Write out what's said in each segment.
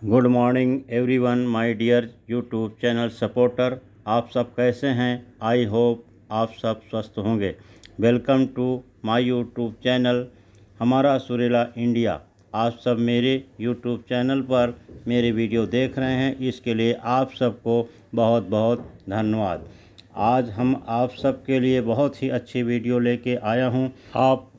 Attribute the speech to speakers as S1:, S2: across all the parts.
S1: Good morning everyone my dear YouTube channel supporter. आप सब कैसे हैं? आई होप आप सब स्वस्थ होंगे। Welcome to my YouTube channel हमारा सुरीला इंडिया। आप सब मेरे यूट्यूब चैनल पर मेरे वीडियो देख रहे हैं, इसके लिए आप सबको बहुत बहुत धन्यवाद। आज हम आप सबके लिए बहुत ही अच्छी वीडियो लेके आया हूं। आप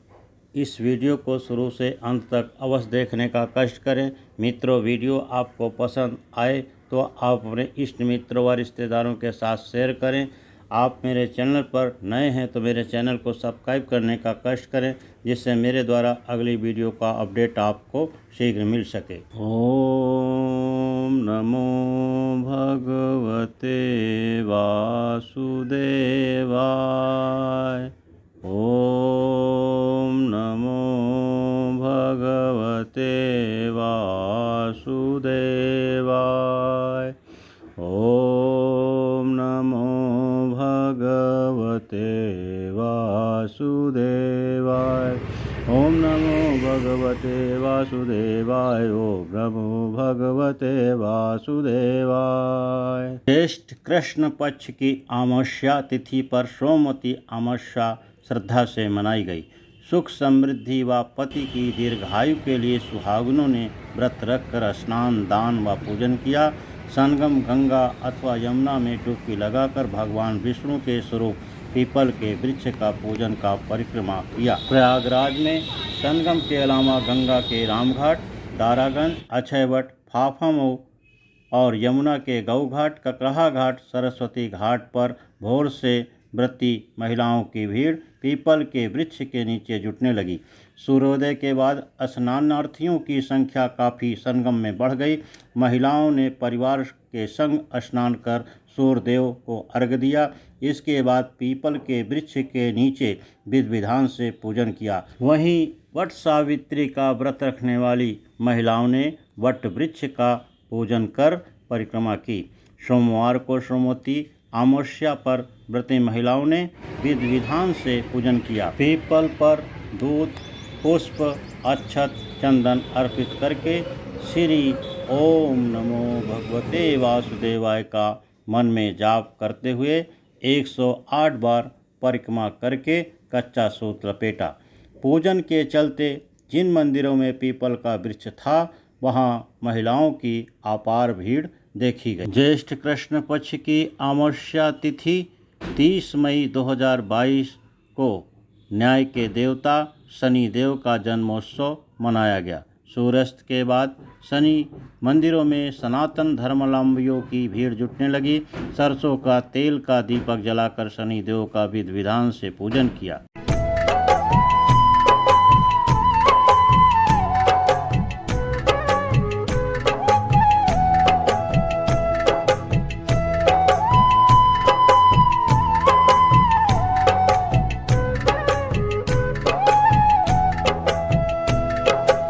S1: इस वीडियो को शुरू से अंत तक अवश्य देखने का कष्ट करें। मित्रों, वीडियो आपको पसंद आए तो आप अपने इष्ट मित्रों व रिश्तेदारों के साथ शेयर करें। आप मेरे चैनल पर नए हैं तो मेरे चैनल को सब्सक्राइब करने का कष्ट करें, जिससे मेरे द्वारा अगली वीडियो का अपडेट आपको शीघ्र मिल सके। ओम नमो भगवते वासुदेवाय। ओम नमो भगवते वासुदेवाय। ओम नमो भगवते वासुदेवाय। ओम नमो भगवते वासुदेवाय। ओम नमो भगवते वासुदेवाय। ज्येष्ठ कृष्ण पक्ष की अमावस्या तिथि पर सोमवती अमावस्या श्रद्धा से मनाई गई। सुख समृद्धि व पति की दीर्घायु के लिए सुहागिनों ने व्रत रखकर स्नान, दान व पूजन किया। संगम गंगा अथवा यमुना में डुबकी लगाकर भगवान विष्णु के स्वरूप पीपल के वृक्ष का पूजन का परिक्रमा किया। प्रयागराज में संगम के अलावा गंगा के रामघाट, दारागंज, अक्षयवट, फाफामऊ और यमुना के गौघाट, ककराहा घाट, सरस्वती घाट पर भोर से व्रती महिलाओं की भीड़ पीपल के वृक्ष के नीचे जुटने लगी। सूर्योदय के बाद स्नानार्थियों की संख्या काफ़ी संगम में बढ़ गई। महिलाओं ने परिवार के संग स्नान कर सूर्यदेव को अर्घ्य दिया। इसके बाद पीपल के वृक्ष के नीचे विधि विधान से पूजन किया। वहीं वट सावित्री का व्रत रखने वाली महिलाओं ने वट वृक्ष का पूजन कर परिक्रमा की। सोमवार को सोमवती अमावस्या पर व्रती महिलाओं ने विधि विधान से पूजन किया। पीपल पर दूध, पुष्प, अक्षत, चंदन अर्पित करके श्री ओम नमो भगवते वासुदेवाय का मन में जाप करते हुए 108 बार परिक्रमा करके कच्चा सूत लपेटा। पूजन के चलते जिन मंदिरों में पीपल का वृक्ष था वहां महिलाओं की अपार भीड़ देखी गई। ज्येष्ठ कृष्ण पक्ष की अमावस्या तिथि 30 मई 2022 को न्याय के देवता शनि देव का जन्मोत्सव मनाया गया। सूर्यास्त के बाद शनि मंदिरों में सनातन धर्मावलंबियों की भीड़ जुटने लगी। सरसों का तेल का दीपक जलाकर शनि देव का विधि विधान से पूजन किया।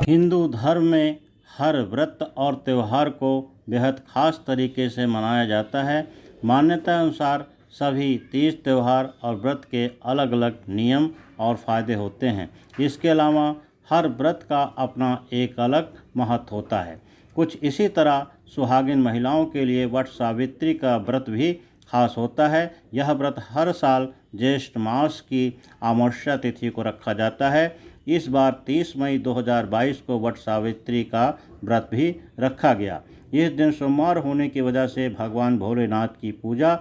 S1: हिंदू धर्म में हर व्रत और त्यौहार को बेहद खास तरीके से मनाया जाता है। मान्यता अनुसार सभी तीज त्यौहार और व्रत के अलग अलग नियम और फायदे होते हैं। इसके अलावा हर व्रत का अपना एक अलग महत्व होता है। कुछ इसी तरह सुहागिन महिलाओं के लिए वट सावित्री का व्रत भी खास होता है। यह व्रत हर साल ज्येष्ठ मास की अमावस्या तिथि को रखा जाता है। इस बार 30 मई 2022 को वट सावित्री का व्रत भी रखा गया। इस दिन सोमवार होने की वजह से भगवान भोलेनाथ की पूजा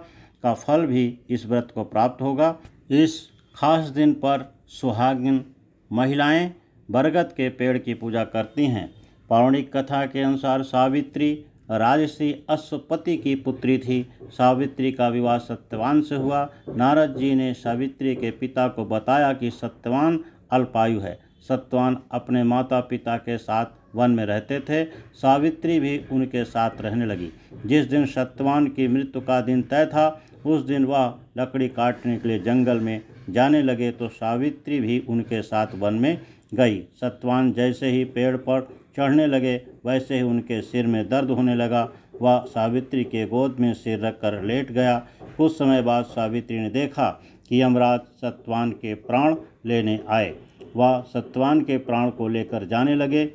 S1: का फल भी इस व्रत को प्राप्त होगा। इस खास दिन पर सुहागिन महिलाएं बरगद के पेड़ की पूजा करती हैं। पौराणिक कथा के अनुसार सावित्री राजर्षि अश्वपति की पुत्री थी। सावित्री का विवाह सत्यवान से हुआ। नारद जी ने सावित्री के पिता को बताया कि सत्यवान अल्पायु है। सत्यवान अपने माता पिता के साथ वन में रहते थे। सावित्री भी उनके साथ रहने लगी। जिस दिन सत्यवान की मृत्यु का दिन तय था, उस दिन वह लकड़ी काटने के लिए जंगल में जाने लगे तो सावित्री भी उनके साथ वन में गई। सत्यवान जैसे ही पेड़ पर चढ़ने लगे वैसे ही उनके सिर में दर्द होने लगा। वह सावित्री के गोद में सिर रखकर लेट गया। कुछ समय बाद सावित्री ने देखा कि यमराज सत्यवान के प्राण लेने आए। वह सत्यवान के प्राण को लेकर जाने लगे।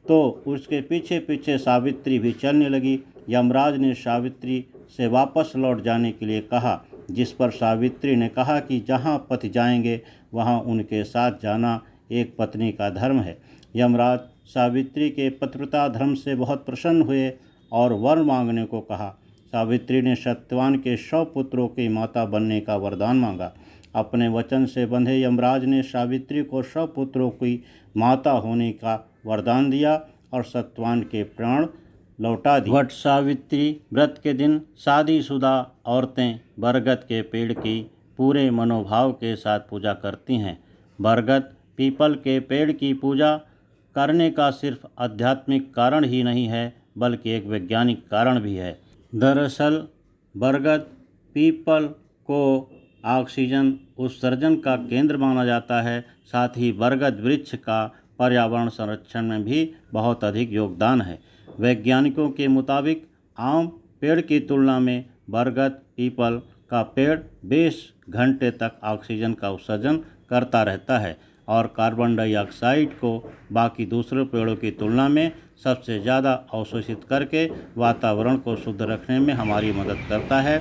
S1: तो उसके पीछे पीछे सावित्री भी चलने लगी। यमराज ने सावित्री से वापस लौट जाने के लिए कहा, जिस पर सावित्री ने कहा कि जहाँ पति जाएंगे वहाँ उनके साथ जाना एक पत्नी का धर्म है। यमराज सावित्री के पतिव्रता धर्म से बहुत प्रसन्न हुए और वर मांगने को कहा। सावित्री ने सत्यवान के 100 पुत्रों की माता बनने का वरदान मांगा। अपने वचन से बंधे यमराज ने सावित्री को 100 पुत्रों की माता होने का वरदान दिया और सत्यवान के प्राण लौटा दिए। वट सावित्री व्रत के दिन शादीशुदा औरतें बरगद के पेड़ की पूरे मनोभाव के साथ पूजा करती हैं। बरगद पीपल के पेड़ की पूजा करने का सिर्फ आध्यात्मिक कारण ही नहीं है, बल्कि एक वैज्ञानिक कारण भी है। दरअसल बरगद पीपल को ऑक्सीजन उत्सर्जन का केंद्र माना जाता है। साथ ही बरगद वृक्ष का पर्यावरण संरक्षण में भी बहुत अधिक योगदान है। वैज्ञानिकों के मुताबिक आम पेड़ की तुलना में बरगद पीपल का पेड़ 20 घंटे तक ऑक्सीजन का उत्सर्जन करता रहता है और कार्बन डाइऑक्साइड को बाकी दूसरे पेड़ों की तुलना में सबसे ज़्यादा अवशोषित करके वातावरण को शुद्ध रखने में हमारी मदद करता है।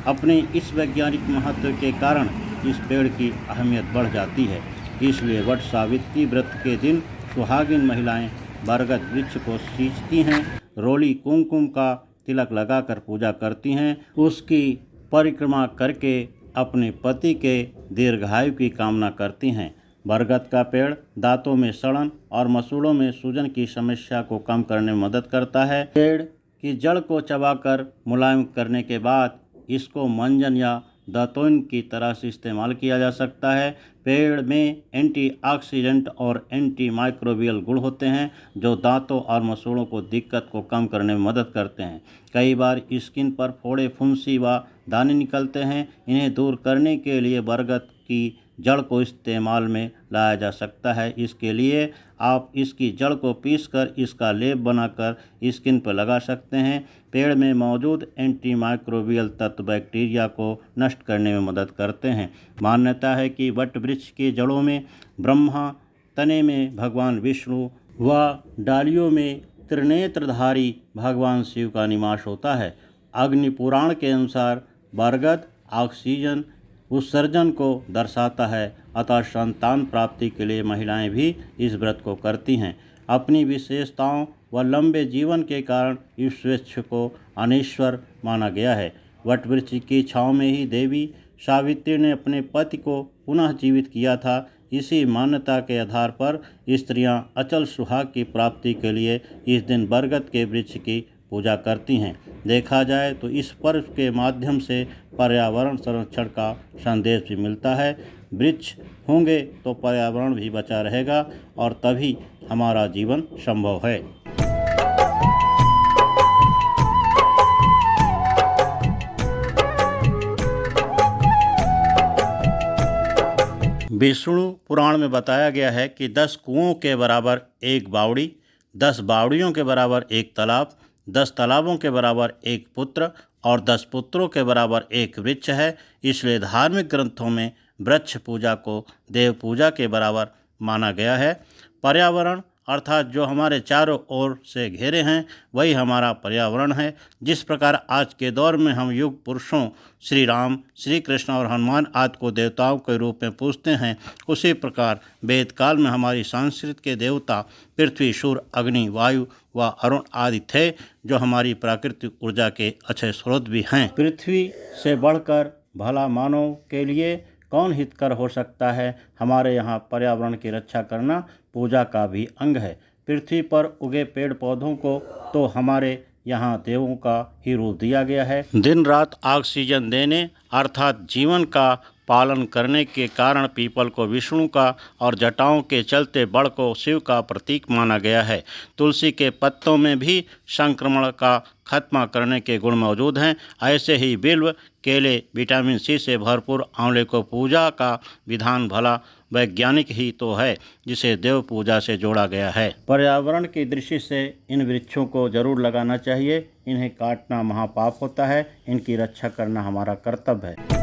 S1: अपने इस वैज्ञानिक महत्व के कारण इस पेड़ की अहमियत बढ़ जाती है। इसलिए वट सावित्री व्रत के दिन सुहागिन महिलाएं बरगद वृक्ष को सींचती हैं, रोली कुमकुम का तिलक लगाकर पूजा करती हैं, उसकी परिक्रमा करके अपने पति के दीर्घायु की कामना करती हैं। बरगद का पेड़ दांतों में सड़न और मसूड़ों में सूजन की समस्या को कम करने में मदद करता है। पेड़ की जड़ को चबाकर मुलायम करने के बाद इसको मंजन या दातुन की तरह से इस्तेमाल किया जा सकता है। पेड़ में एंटीऑक्सीडेंट और एंटी माइक्रोबियल गुण होते हैं जो दांतों और मसूड़ों को दिक्कत को कम करने में मदद करते हैं। कई बार स्किन पर फोड़े, फुंसी व दाने निकलते हैं। इन्हें दूर करने के लिए बरगद की जड़ को इस्तेमाल में लाया जा सकता है। इसके लिए आप इसकी जड़ को पीसकर इसका लेप बनाकर स्किन पर लगा सकते हैं। पेड़ में मौजूद एंटी माइक्रोबियल तत्व बैक्टीरिया को नष्ट करने में मदद करते हैं। मान्यता है कि वट वृक्ष की जड़ों में ब्रह्मा, तने में भगवान विष्णु व डालियों में त्रिनेत्रधारी भगवान शिव का निवास होता है। अग्नि पुराण के अनुसार बरगद ऑक्सीजन उत्सर्जन को दर्शाता है, अतः संतान प्राप्ति के लिए महिलाएं भी इस व्रत को करती हैं। अपनी विशेषताओं व लंबे जीवन के कारण इस वृक्ष को अनीश्वर माना गया है। वट वृक्ष की छाँव में ही देवी सावित्री ने अपने पति को पुनः जीवित किया था। इसी मान्यता के आधार पर स्त्रियां अचल सुहाग की प्राप्ति के लिए इस दिन बरगद के वृक्ष की पूजा करती हैं। देखा जाए तो इस पर्व के माध्यम से पर्यावरण संरक्षण का संदेश भी मिलता है। वृक्ष होंगे तो पर्यावरण भी बचा रहेगा और तभी हमारा जीवन संभव है। विष्णु पुराण में बताया गया है कि 10 कुओं के बराबर एक बावड़ी, 10 बावड़ियों के बराबर एक तालाब, 10 तालाबों के बराबर एक पुत्र और 10 पुत्रों के बराबर एक वृक्ष है। इसलिए धार्मिक ग्रंथों में वृक्ष पूजा को देव पूजा के बराबर माना गया है। पर्यावरण अर्थात जो हमारे चारों ओर से घेरे हैं वही हमारा पर्यावरण है। जिस प्रकार आज के दौर में हम युग पुरुषों श्री राम, श्री कृष्ण और हनुमान आदि को देवताओं के रूप में पूजते हैं, उसी प्रकार वेद काल में हमारी संस्कृति के देवता पृथ्वी, सूर्य, अग्नि, वायु व अरुण आदि थे, जो हमारी प्राकृतिक ऊर्जा के अच्छे स्रोत भी हैं। पृथ्वी से बढ़कर भला मानव के लिए कौन हितकर हो सकता है। हमारे यहाँ पर्यावरण की रक्षा करना पूजा का भी अंग है। पृथ्वी पर उगे पेड़ पौधों को तो हमारे यहाँ देवों का ही रूप दिया गया है। दिन रात ऑक्सीजन देने अर्थात जीवन का पालन करने के कारण पीपल को विष्णु का और जटाओं के चलते बड़ को शिव का प्रतीक माना गया है। तुलसी के पत्तों में भी संक्रमण का खत्म करने के गुण मौजूद हैं। ऐसे ही बिल्व, केले विटामिन सी से भरपूर आंवले को पूजा का विधान भला वैज्ञानिक ही तो है, जिसे देव पूजा से जोड़ा गया है। पर्यावरण की दृष्टि से इन वृक्षों को जरूर लगाना चाहिए। इन्हें काटना महापाप होता है। इनकी रक्षा करना हमारा कर्तव्य है।